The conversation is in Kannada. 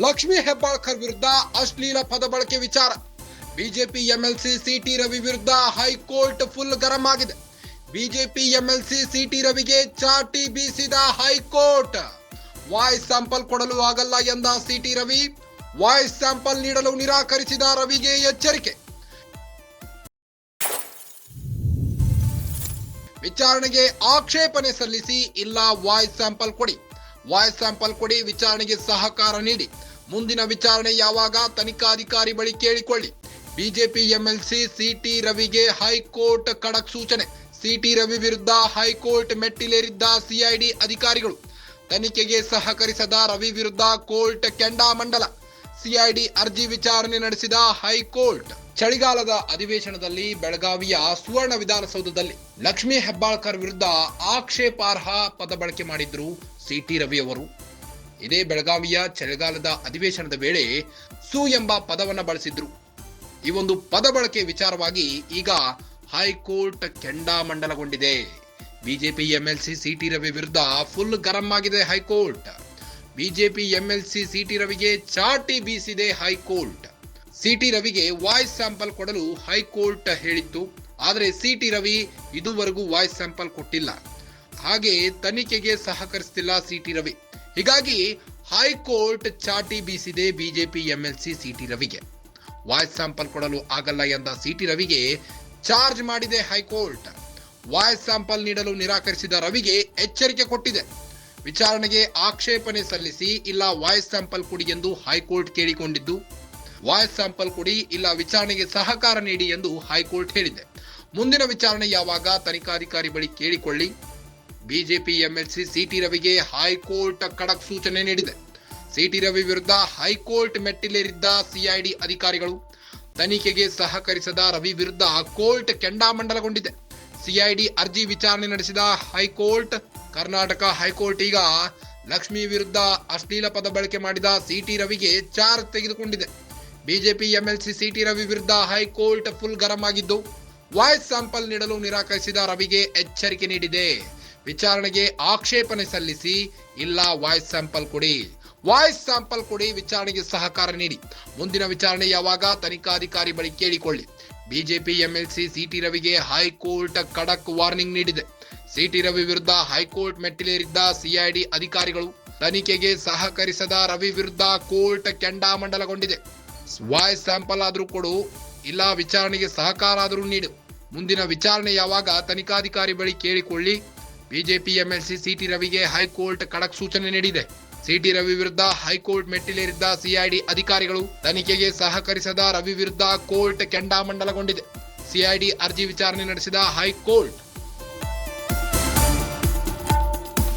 ಲಕ್ಷ್ಮೀ ಹೆಬ್ಬಾಳ್ಕರ್ ವಿರುದ್ಧ ಅಶ್ಲೀಲ ಪದ ಬಳಕೆ ವಿಚಾರ. ಬಿಜೆಪಿ ಎಂಎಲ್ಸಿ ಸಿಟಿ ರವಿ ವಿರುದ್ಧ ಹೈಕೋರ್ಟ್ ಫುಲ್ ಗರಂ ಆಗಿದೆ. ಬಿಜೆಪಿ ಎಂಎಲ್ಸಿ ಸಿಟಿ ರವಿಗೆ ಚಾಟಿ ಬೀಸಿದ ಹೈಕೋರ್ಟ್. ವಾಯ್ಸ್ ಸ್ಯಾಂಪಲ್ ಕೊಡಲು ಆಗಲ್ಲ ಎಂದ ಸಿಟಿ ರವಿ, ವಾಯ್ಸ್ ಸ್ಯಾಂಪಲ್ ನೀಡಲು ನಿರಾಕರಿಸಿದ ರವಿಗೆ ಎಚ್ಚರಿಕೆ. ವಿಚಾರಣೆಗೆ ಆಕ್ಷೇಪಣೆ ಸಲ್ಲಿಸಿ, ಇಲ್ಲ ವಾಯ್ಸ್ ಸ್ಯಾಂಪಲ್ ಕೊಡಿ, ವಾಯ್ಸ್ ಸ್ಯಾಂಪಲ್ ಕೊಡಿ, ವಿಚಾರಣೆಗೆ ಸಹಕಾರ ನೀಡಿ, ಮುಂದಿನ ವಿಚಾರಣೆ ಯಾವಾಗ ತನಿಖಾಧಿಕಾರಿ ಬಳಿ ಕೇಳಿಕೊಳ್ಳಿ. ಬಿಜೆಪಿ ಎಂಎಲ್ಸಿ ಸಿಟಿ ರವಿಗೆ ಹೈಕೋರ್ಟ್ ಖಡಕ್ ಸೂಚನೆ. ಸಿಟಿ ರವಿ ವಿರುದ್ಧ ಹೈಕೋರ್ಟ್ ಮೆಟ್ಟಿಲೇರಿದ್ದ ಸಿಐಡಿ ಅಧಿಕಾರಿಗಳು. ತನಿಖೆಗೆ ಸಹಕರಿಸದ ರವಿ ವಿರುದ್ಧ ಕೋರ್ಟ್ ಕೆಂಡಾಮಂಡಲ. ಸಿಐಡಿ ಅರ್ಜಿ ವಿಚಾರಣೆ ನಡೆಸಿದ ಹೈಕೋರ್ಟ್. ಚಳಿಗಾಲದ ಅಧಿವೇಶನದಲ್ಲಿ ಬೆಳಗಾವಿಯ ಸುವರ್ಣ ವಿಧಾನಸೌಧದಲ್ಲಿ ಲಕ್ಷ್ಮೀ ಹೆಬ್ಬಾಳ್ಕರ್ ವಿರುದ್ಧ ಆಕ್ಷೇಪಾರ್ಹ ಪದ ಬಳಕೆ ಮಾಡಿದ್ರು ಸಿಟಿ ರವಿ ಅವರು. ಇದೇ ಬೆಳಗಾವಿಯ ಚಳಿಗಾಲದ ಅಧಿವೇಶನದ ವೇಳೆ ಸು ಎಂಬ ಪದವನ್ನ ಬಳಸಿದ್ರು. ಈ ಒಂದು ಪದ ಬಳಕೆ ವಿಚಾರವಾಗಿ ಈಗ ಹೈಕೋರ್ಟ್ ಕೆಂಡಾಮಂಡಲಗೊಂಡಿದೆ. ಬಿಜೆಪಿ ಎಂಎಲ್ಸಿ ಸಿಟಿ ರವಿ ವಿರುದ್ಧ ಫುಲ್ ಗರಂ ಆಗಿದೆ ಹೈಕೋರ್ಟ್. ಬಿಜೆಪಿ ಎಂಎಲ್ಸಿ ಸಿಟಿ ರವಿಗೆ ಚಾಟಿ ಬೀಸಿದೆ ಹೈಕೋರ್ಟ್. ಸಿಟಿ ರವಿಗೆ ವಾಯ್ಸ್ ಸ್ಯಾಂಪಲ್ ಕೊಡಲು ಹೈಕೋರ್ಟ್ ಹೇಳಿತ್ತು. ಆದರೆ ಸಿಟಿ ರವಿ ಇದುವರೆಗೂ ವಾಯ್ಸ್ ಸ್ಯಾಂಪಲ್ ಕೊಟ್ಟಿಲ್ಲ. ಹಾಗೆ ತನಿಖೆಗೆ ಸಹಕರಿಸುತ್ತಿಲ್ಲ ಸಿಟಿ ರವಿ. ಹೀಗಾಗಿ ಹೈಕೋರ್ಟ್ ಚಾಟಿ ಬೀಸಿದೆ ಬಿಜೆಪಿ ಎಂಎಲ್ಸಿ ಸಿಟಿ ರವಿಗೆ. ವಾಯ್ಸ್ ಸ್ಯಾಂಪಲ್ ಕೊಡಲು ಆಗಲ್ಲ ಎಂದ ಸಿಟಿ ರವಿಗೆ ಚಾರ್ಜ್ ಮಾಡಿದೆ ಹೈಕೋರ್ಟ್. ವಾಯ್ಸ್ ಸ್ಯಾಂಪಲ್ ನೀಡಲು ನಿರಾಕರಿಸಿದ ರವಿಗೆ ಎಚ್ಚರಿಕೆ ಕೊಟ್ಟಿದೆ. ವಿಚಾರಣೆಗೆ ಆಕ್ಷೇಪಣೆ ಸಲ್ಲಿಸಿ, ಇಲ್ಲ ವಾಯ್ಸ್ ಸ್ಯಾಂಪಲ್ ಕೊಡಿ ಎಂದು ಹೈಕೋರ್ಟ್ ಕೇಳಿಕೊಂಡಿದ್ದು, ವಾಯ್ಸ್ ಸ್ಯಾಂಪಲ್ ಕೊಡಿ, ಇಲ್ಲ ವಿಚಾರಣೆಗೆ ಸಹಕಾರ ನೀಡಿ ಎಂದು ಹೈಕೋರ್ಟ್ ಹೇಳಿದೆ. ಮುಂದಿನ ವಿಚಾರಣೆ ಯಾವಾಗ ತನಿಖಾಧಿಕಾರಿ ಬಳಿ ಕೇಳಿಕೊಳ್ಳಿ. ಬಿಜೆಪಿ ಎಂಎಲ್ಸಿ ಸಿಟಿ ರವಿಗೆ ಹೈಕೋರ್ಟ್ ಖಡಕ್ ಸೂಚನೆ ನೀಡಿದೆ. ಸಿಟಿ ರವಿ ವಿರುದ್ಧ ಹೈಕೋರ್ಟ್ ಮೆಟ್ಟಿಲೇರಿದ್ದ ಸಿಐಡಿ ಅಧಿಕಾರಿಗಳು. ತನಿಖೆಗೆ ಸಹಕರಿಸದ ರವಿ ವಿರುದ್ಧ ಕೋರ್ಟ್ ಕೆಂಡಾಮಂಡಲಗೊಂಡಿದೆ. ಸಿಐಡಿ ಅರ್ಜಿ ವಿಚಾರಣೆ ನಡೆಸಿದ ಹೈಕೋರ್ಟ್. ಕರ್ನಾಟಕ ಹೈಕೋರ್ಟ್ ಈಗ ಲಕ್ಷ್ಮಿ ವಿರುದ್ಧ ಅಶ್ಲೀಲ ಪದ ಬಳಕೆ ಮಾಡಿದ ಸಿಟಿ ರವಿಗೆ ಚಾರ್ಜ್ ತೆಗೆದುಕೊಂಡಿದೆ. ಬಿಜೆಪಿ ಎಂಎಲ್ಸಿ ಸಿಟಿ ರವಿ ವಿರುದ್ಧ ಹೈಕೋರ್ಟ್ ಫುಲ್ ಗರಂ ಆಗಿದ್ದು, ವಾಯ್ಸ್ ಸ್ಯಾಂಪಲ್ ನೀಡಲು ನಿರಾಕರಿಸಿದ ರವಿಗೆ ಎಚ್ಚರಿಕೆ ನೀಡಿದೆ. ವಿಚಾರಣೆಗೆ ಆಕ್ಷೇಪಣೆ ಸಲ್ಲಿಸಿ, ಇಲ್ಲ ವಾಯ್ಸ್ ಸ್ಯಾಂಪಲ್ ಕೊಡಿ, ವಾಯ್ಸ್ ಸ್ಯಾಂಪಲ್ ಕೊಡಿ, ವಿಚಾರಣೆಗೆ ಸಹಕಾರ ನೀಡಿ, ಮುಂದಿನ ವಿಚಾರಣೆ ಯಾವಾಗ ತನಿಖಾಧಿಕಾರಿ ಬಳಿ ಕೇಳಿಕೊಳ್ಳಿ. ಬಿಜೆಪಿ ಎಂಎಲ್ಸಿ ಸಿಟಿ ರವಿಗೆ ಹೈಕೋರ್ಟ್ ಖಡಕ್ ವಾರ್ನಿಂಗ್ ನೀಡಿದೆ. ಸಿಟಿ ರವಿ ವಿರುದ್ಧ ಹೈಕೋರ್ಟ್ ಮೆಟ್ಟಿಲೇರಿದ್ದ ಸಿಐಡಿ ಅಧಿಕಾರಿಗಳು. ತನಿಖೆಗೆ ಸಹಕರಿಸದ ರವಿ ವಿರುದ್ಧ ಕೋರ್ಟ್ ಕೆಂಡಾಮಂಡಲಗೊಂಡಿದೆ. ವಾಯ್ಸ್ ಸ್ಯಾಂಪಲ್ ಆದ್ರೂ ಕೊಡು, ಇಲ್ಲ ವಿಚಾರಣೆಗೆ ಸಹಕಾರ ಆದರೂ ನೀಡು, ಮುಂದಿನ ವಿಚಾರಣೆ ಯಾವಾಗ ತನಿಖಾಧಿಕಾರಿ ಬಳಿ ಕೇಳಿಕೊಳ್ಳಿ. ಬಿಜೆಪಿ ಎಂಎಲ್ಸಿ ಸಿಟಿ ರವಿಗೆ ಹೈಕೋರ್ಟ್ ಖಡಕ್ ಸೂಚನೆ ನೀಡಿದೆ. ಸಿಟಿ ರವಿ ವಿರುದ್ಧ ಹೈಕೋರ್ಟ್ ಮೆಟ್ಟಿಲೇರಿದ್ದ ಸಿಐಡಿ ಅಧಿಕಾರಿಗಳು. ತನಿಖೆಗೆ ಸಹಕರಿಸದ ರವಿ ವಿರುದ್ಧ ಕೋರ್ಟ್ ಕೆಂಡಾಮಂಡಲಗೊಂಡಿದೆ. ಸಿಐಡಿ ಅರ್ಜಿ ವಿಚಾರಣೆ ನಡೆಸಿದ ಹೈಕೋರ್ಟ್.